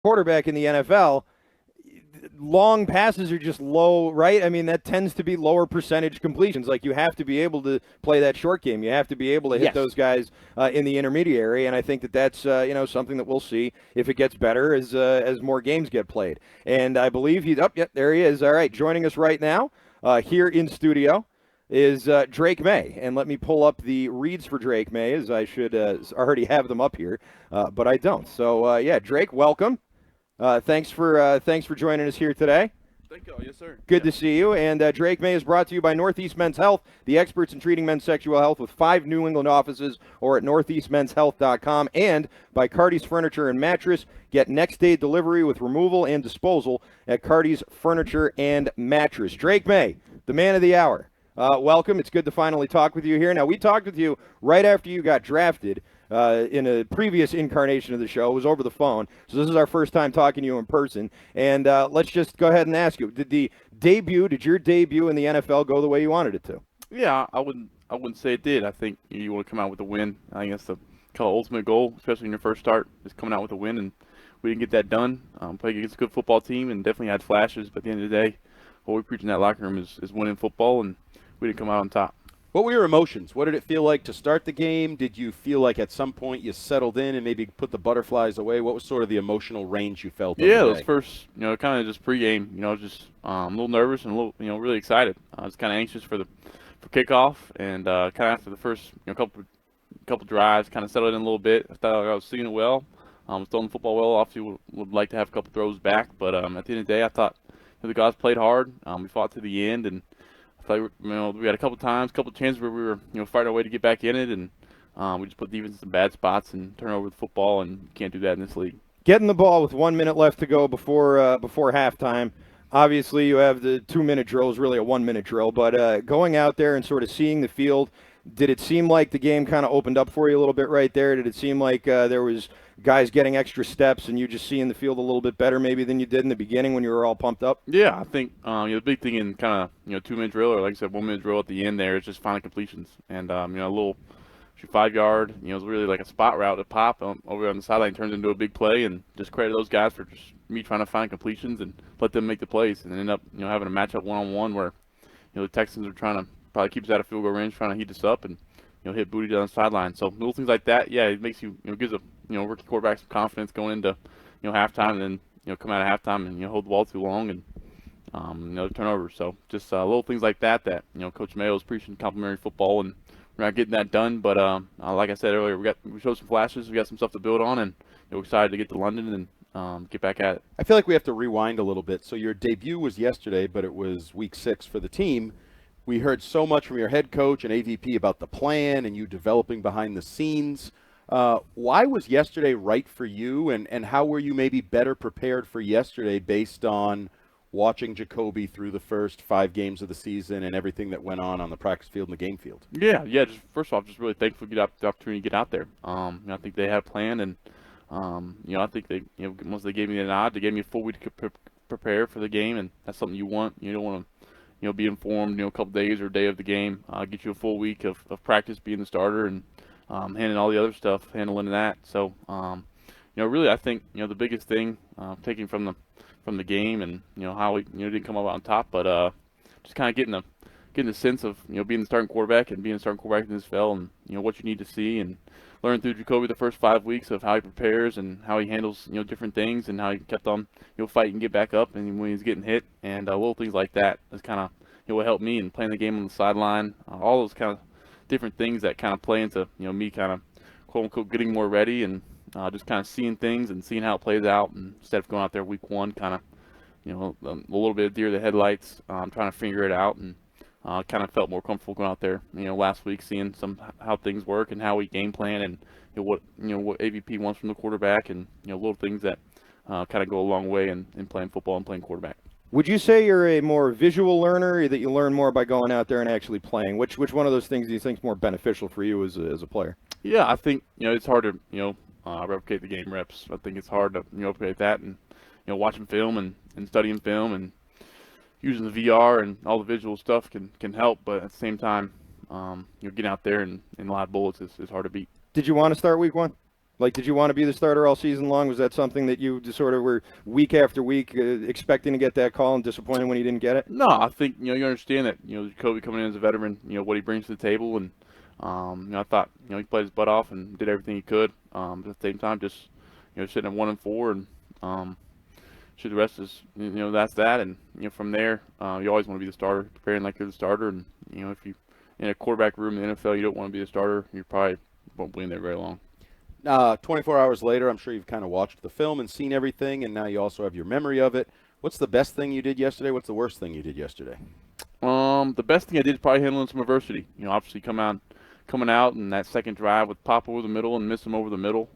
quarterback in the NFL, long passes are just low, right? I mean, that tends to be lower percentage completions. Like, you have to be able to play that short game. You have to be able to hit Yes. those guys in the intermediary, and I think that that's something that we'll see if it gets better as more games get played. And I believe he's up. Yep, there he is. All right, joining us right now here in studio is Drake Maye. And let me pull up the reads for Drake Maye, as I should already have them up here, but I don't. So, yeah, Drake, welcome. Thanks for joining us here today. Thank you. Yes, sir. Good to see you. And Drake Maye is brought to you by Northeast Men's Health, the experts in treating men's sexual health with 5 New England offices or at northeastmenshealth.com, and by Cardi's Furniture and Mattress. Get next-day delivery with removal and disposal at Cardi's Furniture and Mattress. Drake Maye, the man of the hour. Welcome. It's good to finally talk with you here. Now, we talked with you right after you got drafted. In a previous incarnation of the show. It was over the phone. So this is our first time talking to you in person. And let's just go ahead and ask you, did your debut in the NFL go the way you wanted it to? Yeah, I wouldn't say it did. I think you want to come out with a win. I think that's the kind of ultimate goal, especially in your first start, is coming out with a win. And we didn't get that done. Played against a good football team and definitely had flashes. But at the end of the day, what we preach in that locker room is winning football, and we didn't come out on top. What were your emotions? What did it feel like to start the game? Did you feel like at some point you settled in and maybe put the butterflies away? What was sort of the emotional range you felt? Yeah, those first, kind of just pregame, just a little nervous and a little, really excited. I was kind of anxious for kickoff, and kind of after the first, couple drives, kind of settled in a little bit. I thought I was seeing it well. Was throwing the football well. Obviously, would like to have a couple throws back, but at the end of the day, I thought the guys played hard. We fought to the end, and I thought we had a couple chances where we were fighting our way to get back in it, and we just put defense in some bad spots and turn over the football, and you can't do that in this league. Getting the ball with 1 minute left to go before halftime. Obviously, you have the 2-minute drill is really a 1-minute drill, but going out there and sort of seeing the field, did it seem like the game kind of opened up for you a little bit right there? Did it seem like there was guys getting extra steps and you just seeing the field a little bit better maybe than you did in the beginning when you were all pumped up? Yeah, I think the big thing in kind of 2-minute drill, or like I said, 1-minute drill at the end there, is just finding completions, and a little 5-yard, it was really like a spot route to pop over on the sideline, turns into a big play, and just credit those guys for just me trying to find completions and let them make the plays, and end up having a matchup one-on-one where the Texans are trying to probably keep us out of field goal range, trying to heat us up and hit booty down the sideline. So little things like that, yeah, it makes you gives a rookie quarterback some confidence going into halftime, and then come out of halftime and hold the ball too long and turnovers. So just little things like that Coach Mayo is preaching complimentary football, and we're not getting that done. But like I said earlier, we showed some flashes, we got some stuff to build on, and we're excited to get to London and get back at it. I feel like we have to rewind a little bit. So your debut was yesterday, but it was week 6 for the team. We heard so much from your head coach and AVP about the plan and you developing behind the scenes. Why was yesterday right for you, and how were you maybe better prepared for yesterday based on watching Jacoby through the first 5 games of the season and everything that went on the practice field and the game field? Yeah. Just first off, just really thankful to get the opportunity to get out there. I think they had a plan, and I think they once they gave me the nod, they gave me a full week to prepare for the game, and that's something you want. You don't want to be informed, a couple days or a day of the game. Get you a full week of practice being the starter and handling all the other stuff, handling that. So, really, I think the biggest thing taking from the game and how we didn't come up on top, but just kind of getting the sense of being the starting quarterback and being a starting quarterback in this NFL, and what you need to see, and learn through Jacoby the first 5 weeks of how he prepares and how he handles different things, and how he kept on fight and get back up and when he's getting hit, and little things like that is kind of what helped me in playing the game on the sideline. All those kind of different things that kind of play into me kind of quote unquote getting more ready, and just kind of seeing things and seeing how it plays out, and instead of going out there week 1 kind of a little bit of deer in the headlights, trying to figure it out, and kind of felt more comfortable going out there, last week, seeing how things work and how we game plan, and what AVP wants from the quarterback, and little things that kind of go a long way in playing football and playing quarterback. Would you say you're a more visual learner, or that you learn more by going out there and actually playing? Which one of those things do you think is more beneficial for you as a player? Yeah, I think it's hard to replicate the game reps. I think it's hard to replicate that, and watching film and studying film and using the VR and all the visual stuff can help, but at the same time, getting out there and live bullets is hard to beat. Did you want to start week 1? Like, did you want to be the starter all season long? Was that something that you just sort of were week after week expecting to get that call and disappointed when you didn't get it? No, I think you understand that Jacoby coming in as a veteran, what he brings to the table, and I thought he played his butt off and did everything he could. But at the same time, just sitting at 1-4 and the rest is that's that, and from there you always want to be the starter, preparing like you're the starter, and if you in a quarterback room in the NFL you don't want to be the starter, you probably won't be in there very long. 24 hours later, I'm sure you've kind of watched the film and seen everything, and now you also have your memory of it. What's the best thing you did yesterday? What's the worst thing you did yesterday? The best thing I did is probably handling some adversity. Obviously coming out and that second drive with pop over the middle and miss him over the middle.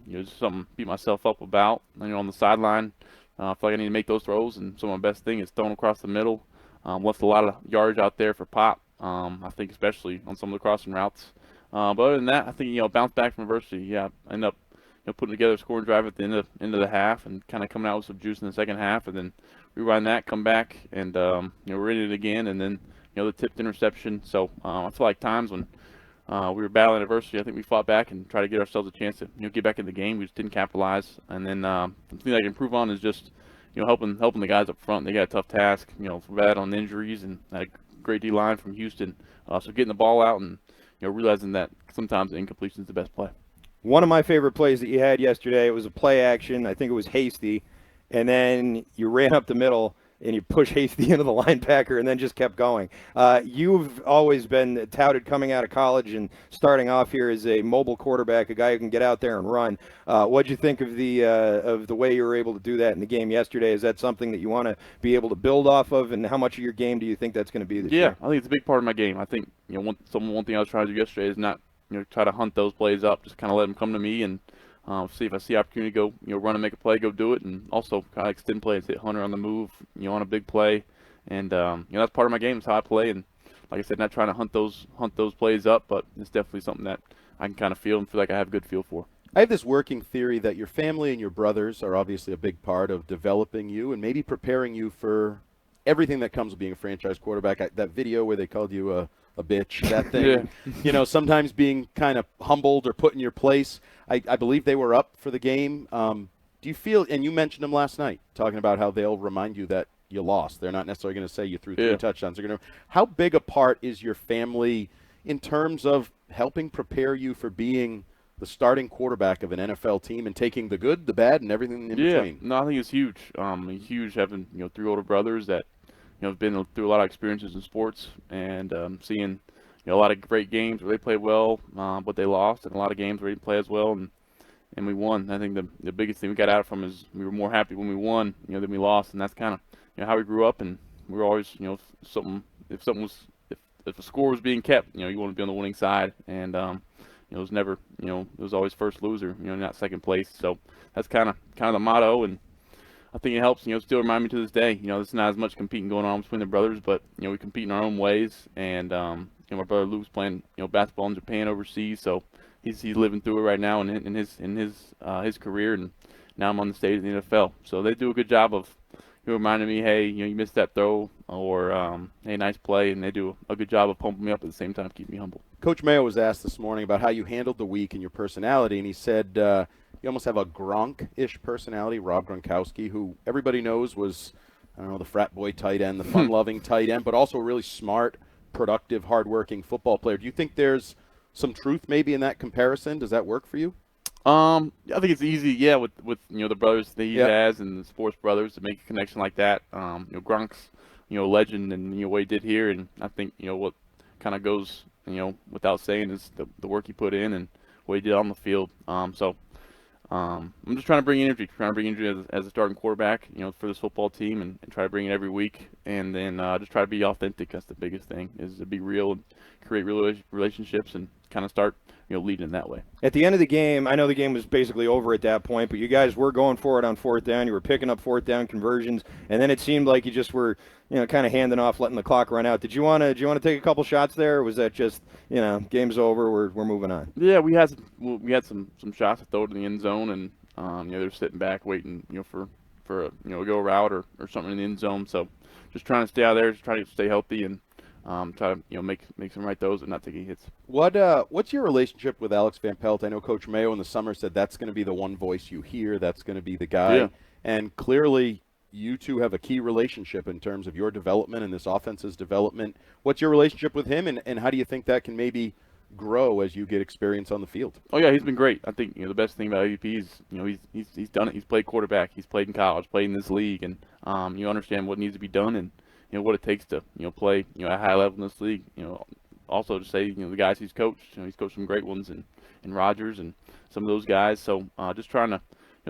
Just something to beat myself up about. On the sideline, I feel like I need to make those throws, and some of my best thing is throwing across the middle. Left a lot of yards out there for pop. I think especially on some of the crossing routes. But other than that, I think bounce back from adversity. Yeah, I end up putting together a scoring drive at the end of the half and kind of coming out with some juice in the second half, and then rewind that, come back, and we're in it again, and then the tipped interception. So I feel like times when we were battling adversity, I think we fought back and tried to get ourselves a chance to get back in the game. We just didn't capitalize, and then something I can improve on is just helping the guys up front. They got a tough task, for bad on injuries, and had a great D line from Houston. So getting the ball out and realizing that sometimes incompletion is the best play. One of my favorite plays that you had yesterday, it was a play action. I think it was Hasty, and then you ran up the middle and you pushed Hasty into the linebacker and then just kept going. You've always been touted coming out of college and starting off here as a mobile quarterback, a guy who can get out there and run. What'd you think of the way you were able to do that in the game yesterday? Is that something that you want to be able to build off of, and how much of your game do you think that's going to be this year? Yeah, I think it's a big part of my game. I think one thing I was trying to do yesterday is not try to hunt those plays up, just kind of let them come to me and see if I see opportunity to go, run and make a play, go do it, and also kind of extend plays, hit Hunter on the move, on a big play, and that's part of my game. Is how I play, and like I said, not trying to hunt those plays up, but it's definitely something that I can kind of feel like I have a good feel for. I have this working theory that your family and your brothers are obviously a big part of developing you and maybe preparing you for everything that comes with being a franchise quarterback. That video where they called you a bitch, that thing, yeah. Sometimes being kind of humbled or put in your place. I believe they were up for the game. Do you feel, and you mentioned them last night, talking about how they'll remind you that you lost. They're not necessarily going to say you threw 3 touchdowns. They're going to. How big a part is your family in terms of helping prepare you for being the starting quarterback of an NFL team and taking the good, the bad, and everything in between? No, I think it's huge. Huge having 3 older brothers that have been through a lot of experiences in sports, and seeing a lot of great games where they played well, but they lost, and a lot of games where they didn't play as well, and we won. I think the biggest thing we got out from is we were more happy when we won, than we lost, and that's kind of how we grew up. And we were always, if a score was being kept, you want to be on the winning side, and it was never, it was always first loser, not second place. So that's kind of the motto, and I think it helps, still remind me to this day, there's not as much competing going on between the brothers, but, we compete in our own ways. And, my brother Luke's playing, basketball in Japan overseas, so he's living through it right now in his career, and now I'm on the stage in the NFL. So they do a good job of reminding me, hey, you missed that throw, or hey, nice play, and they do a good job of pumping me up at the same time to keep me humble. Coach Mayo was asked this morning about how you handled the week and your personality, and he said you almost have a Gronk-ish personality, Rob Gronkowski, who everybody knows was, the frat boy tight end, the fun-loving tight end, but also a really smart, productive, hardworking football player. Do you think there's some truth maybe in that comparison? Does that work for you? I think it's easy, with the brothers that he has and the sports brothers to make a connection like that. Gronk's legend and what he did here, and I think what kind of goes without saying is the work he put in and what he did on the field. So I'm just trying to bring energy, as a starting quarterback, for this football team, and try to bring it every week, and then just try to be authentic. That's the biggest thing, is to be real and create real relationships and kind of start leading in that way. At the end of the game, I know the game was basically over at that point, but you guys were going for it on 4th down. You were picking up 4th down conversions, and then it seemed like you just were, kind of handing off, letting the clock run out. Did you want to take a couple shots there, or was that just, game's over, we're moving on? Yeah, we had some shots to throw to the end zone, and they're sitting back waiting, for a go route or something in the end zone. So just trying to stay out there, just trying to stay healthy, and try to make some right throws and not take any hits. What's your relationship with Alex Van Pelt? I know Coach Mayo in the summer said that's going to be the one voice you hear. That's going to be the guy. Yeah. And clearly, you two have a key relationship in terms of your development and this offense's development. What's your relationship with him, and how do you think that can maybe grow as you get experience on the field? Oh yeah, he's been great. I think the best thing about AVP is he's done it. He's played quarterback. He's played in college, played in this league, and you understand what needs to be done and what it takes to play at a high level in this league. Also to say the guys he's coached. He's coached some great ones in Rogers and some of those guys. So just trying to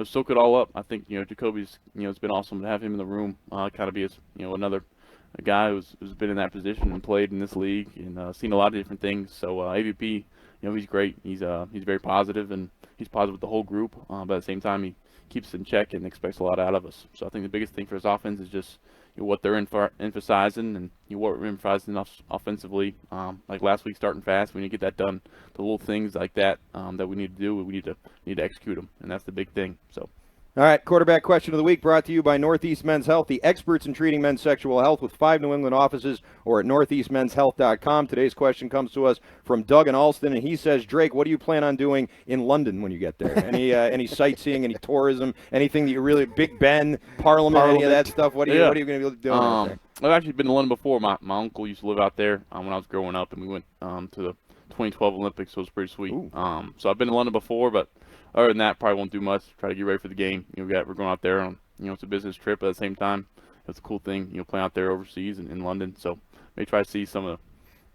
soak it all up. I think Jacoby's it's been awesome to have him in the room. Kind of be another a guy who's been in that position and played in this league and seen a lot of different things. So AVP, he's great. He's very positive, and he's positive with the whole group. But at the same time, he keeps us in check and expects a lot out of us. So I think the biggest thing for his offense is just what they're emphasizing and what we're emphasizing offensively. Like last week, starting fast. We need to get that done. The little things like that that we need to do, we need to execute them, and that's the big thing. So. All right, quarterback question of the week brought to you by Northeast Men's Health, the experts in treating men's sexual health with 5 New England offices or at northeastmenshealth.com. Today's question comes to us from Doug in Alston, and he says, Drake, what do you plan on doing in London when you get there? Any sightseeing, any tourism, anything that you really, Big Ben, Parliament, any of that stuff? What are you going to be doing out there? I've actually been to London before. My uncle used to live out there when I was growing up, and we went to the 2012 Olympics, so it was pretty sweet. So I've been to London before, but other than that, probably won't do much. Try to get ready for the game. We're going out there on, it's a business trip, but at the same time, it's a cool thing, playing out there overseas in London. So maybe try to see some of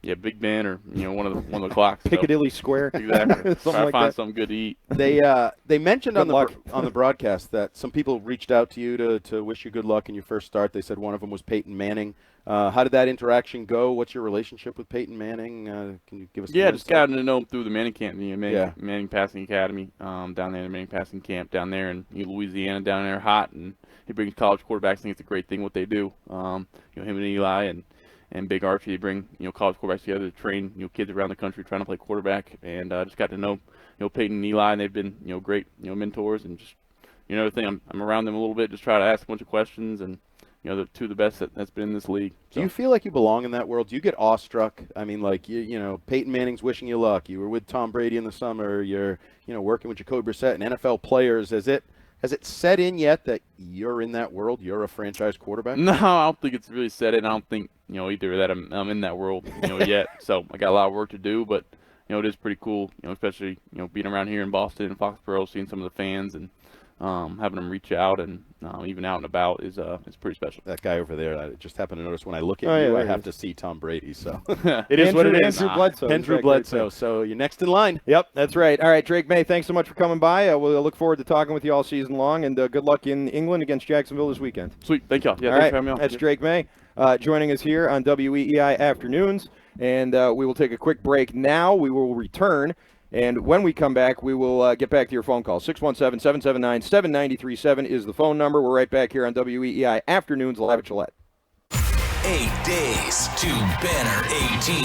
Big Ben or one of the clocks. Piccadilly Square. Exactly. Try to find that. something good to eat. They mentioned on luck. the broadcast that some people reached out to you to wish you good luck in your first start. They said one of them was Peyton Manning. How did that interaction go? What's your relationship with Peyton Manning? Can you give us? Yeah, just gotten to know him through the Manning camp, Manning Passing Academy, down there in the Manning Passing Camp down there in Louisiana, down there hot, and he brings college quarterbacks. I think it's a great thing what they do. Him and Eli and Big Archie, they bring college quarterbacks together to train kids around the country trying to play quarterback, and just got to know Peyton and Eli, and they've been great mentors, and just another thing, I'm around them a little bit, just try to ask a bunch of questions, and the two of the best that's been in this league. So. Do you feel like you belong in that world? Do you get awestruck? I mean, like Peyton Manning's wishing you luck. You were with Tom Brady in the summer. You're working with Jacoby Brissett and NFL players. Has it set in yet that you're in that world? You're a franchise quarterback? No, I don't think it's really set in. I don't think either that I'm in that world yet. So I got a lot of work to do, but it is pretty cool. Especially being around here in Boston and Foxborough, seeing some of the fans and having them reach out and even out and about is pretty special. That guy over there, I just happened to notice when I look at you, I have to see Tom Brady. So it is what it is. Andrew Bledsoe. So you're next in line. Yep, that's right. All right, Drake Maye, thanks so much for coming by. We'll look forward to talking with you all season long, and good luck in England against Jacksonville this weekend. Sweet. Thank y'all. Yeah, all thanks right, for having me on. that's Drake Maye joining us here on WEEI Afternoons, and we will take a quick break now. We will return. And when we come back, we will get back to your phone call. 617-779-7937 is the phone number. We're right back here on WEEI Afternoons live at Gillette. 8 days to Banner 18.